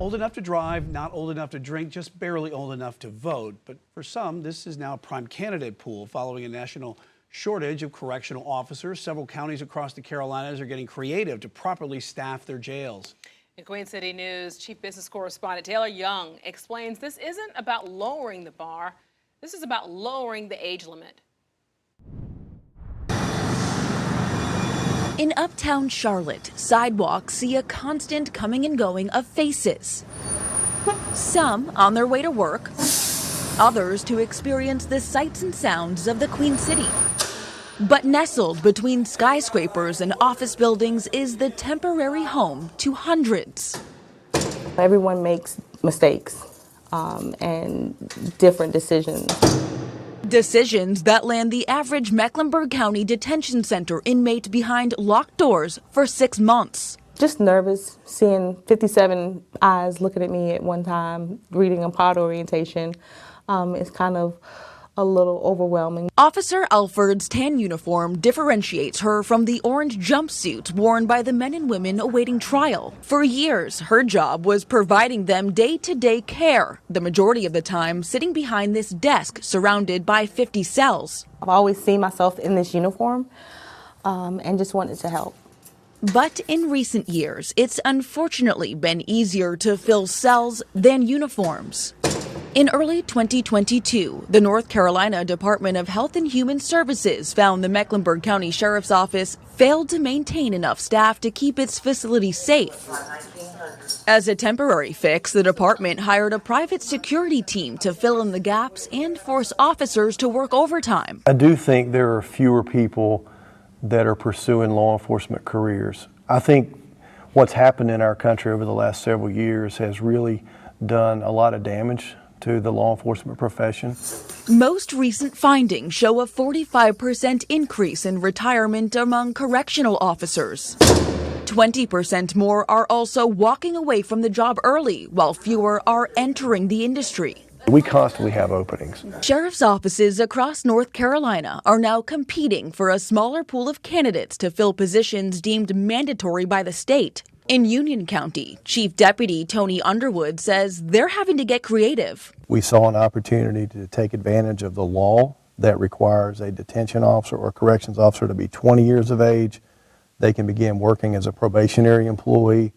Old enough to drive, not old enough to drink, just barely old enough to vote. But for some, this is now a prime candidate pool following a national shortage of correctional officers. Several counties across the Carolinas are getting creative to properly staff their jails. In Queen City News, Chief Business Correspondent Taylor Young explains this isn't about lowering the bar. This is about lowering the age limit. In uptown Charlotte, sidewalks see a constant coming and going of faces. Some on their way to work, others to experience the sights and sounds of the Queen City. But nestled between skyscrapers and office buildings is the temporary home to hundreds. Everyone makes mistakes and different decisions. Decisions that land the average Mecklenburg County Detention Center inmate behind locked doors for 6 months. Just nervous, seeing 57 eyes looking at me at one time, reading a pod orientation. It's kind of a little overwhelming. Officer Alford's tan uniform differentiates her from the orange jumpsuits worn by the men and women awaiting trial. For years, her job was providing them day-to-day care, the majority of the time sitting behind this desk surrounded by 50 cells. I've always seen myself in this uniform and just wanted to help. But in recent years, it's unfortunately been easier to fill cells than uniforms. In early 2022, the North Carolina Department of Health and Human Services found the Mecklenburg County Sheriff's Office failed to maintain enough staff to keep its facility safe. As a temporary fix, the department hired a private security team to fill in the gaps and force officers to work overtime. I do think there are fewer people that are pursuing law enforcement careers. I think what's happened in our country over the last several years has really done a lot of damage to the law enforcement profession. Most recent findings show a 45% increase in retirement among correctional officers. 20% more are also walking away from the job early, while fewer are entering the industry. We constantly have openings. Sheriff's offices across North Carolina are now competing for a smaller pool of candidates to fill positions deemed mandatory by the state. In Union County, Chief Deputy Tony Underwood says they're having to get creative. We saw an opportunity to take advantage of the law that requires a detention officer or corrections officer to be 20 years of age. They can begin working as a probationary employee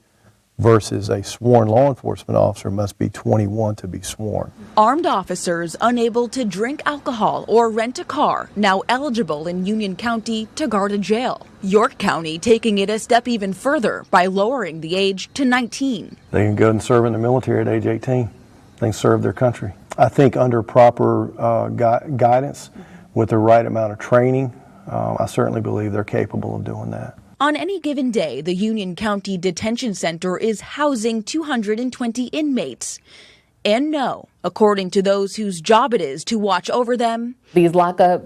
versus a sworn law enforcement officer must be 21 to be sworn. Armed officers unable to drink alcohol or rent a car now eligible in Union County to guard a jail. York County taking it a step even further by lowering the age to 19. They can go and serve in the military at age 18. They can serve their country. I think under proper guidance with the right amount of training, I certainly believe they're capable of doing that. On any given day, the Union County Detention Center is housing 220 inmates. And no, according to those whose job it is to watch over them, these lockup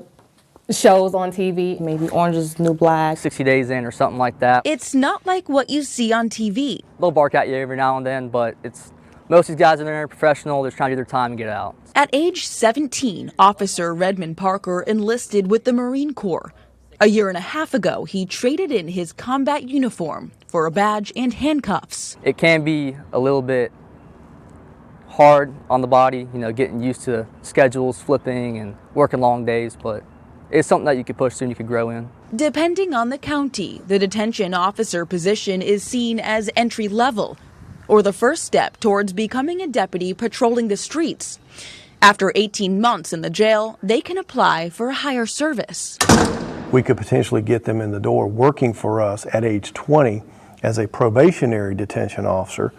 shows on TV, maybe Orange is the New Black, 60 Days In or something like that. It's not like what you see on TV. They'll bark at you every now and then, but most of these guys are there professional. They're trying to do their time and get out. At age 17, Officer Redmond Parker enlisted with the Marine Corps. A year and a half ago, he traded in his combat uniform for a badge and handcuffs. It can be a little bit hard on the body, getting used to schedules, flipping, and working long days, but it's something that you could push through and you could grow in. Depending on the county, the detention officer position is seen as entry level, or the first step towards becoming a deputy patrolling the streets. After 18 months in the jail, they can apply for a higher service. We could potentially get them in the door working for us at age 20 as a probationary detention officer,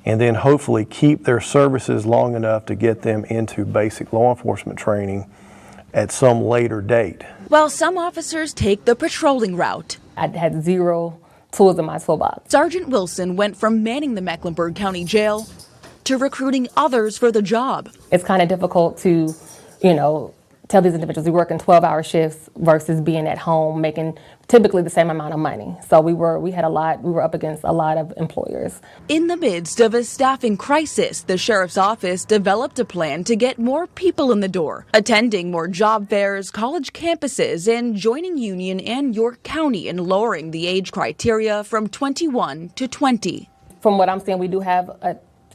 and then hopefully keep their services long enough to get them into basic law enforcement training at some later date. While some officers take the patrolling route, I had zero tools in my toolbox. Sergeant Wilson went from manning the Mecklenburg County Jail to recruiting others for the job. It's kind of difficult to, tell these individuals we work in 12-hour shifts versus being at home making typically the same amount of money. So we were up against a lot of employers. In the midst of a staffing crisis, the Sheriff's Office developed a plan to get more people in the door, attending more job fairs, college campuses, and joining Union and York County in lowering the age criteria from 21 to 20. From what I'm seeing, we do have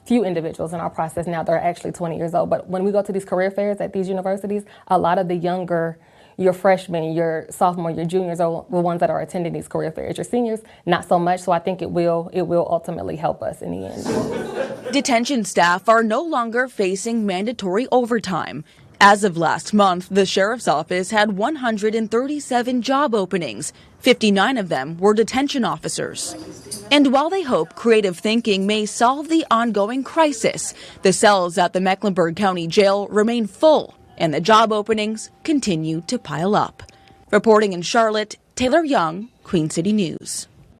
few individuals in our process now that are actually 20 years old. But when we go to these career fairs at these universities, a lot of the younger, your freshmen, your sophomore, your juniors are the ones that are attending these career fairs. Your seniors, not so much. So I think it will ultimately help us in the end. Detention staff are no longer facing mandatory overtime. As of last month, the sheriff's office had 137 job openings. 59 of them were detention officers. And while they hope creative thinking may solve the ongoing crisis, the cells at the Mecklenburg County Jail remain full, and the job openings continue to pile up. Reporting in Charlotte, Taylor Young, Queen City News.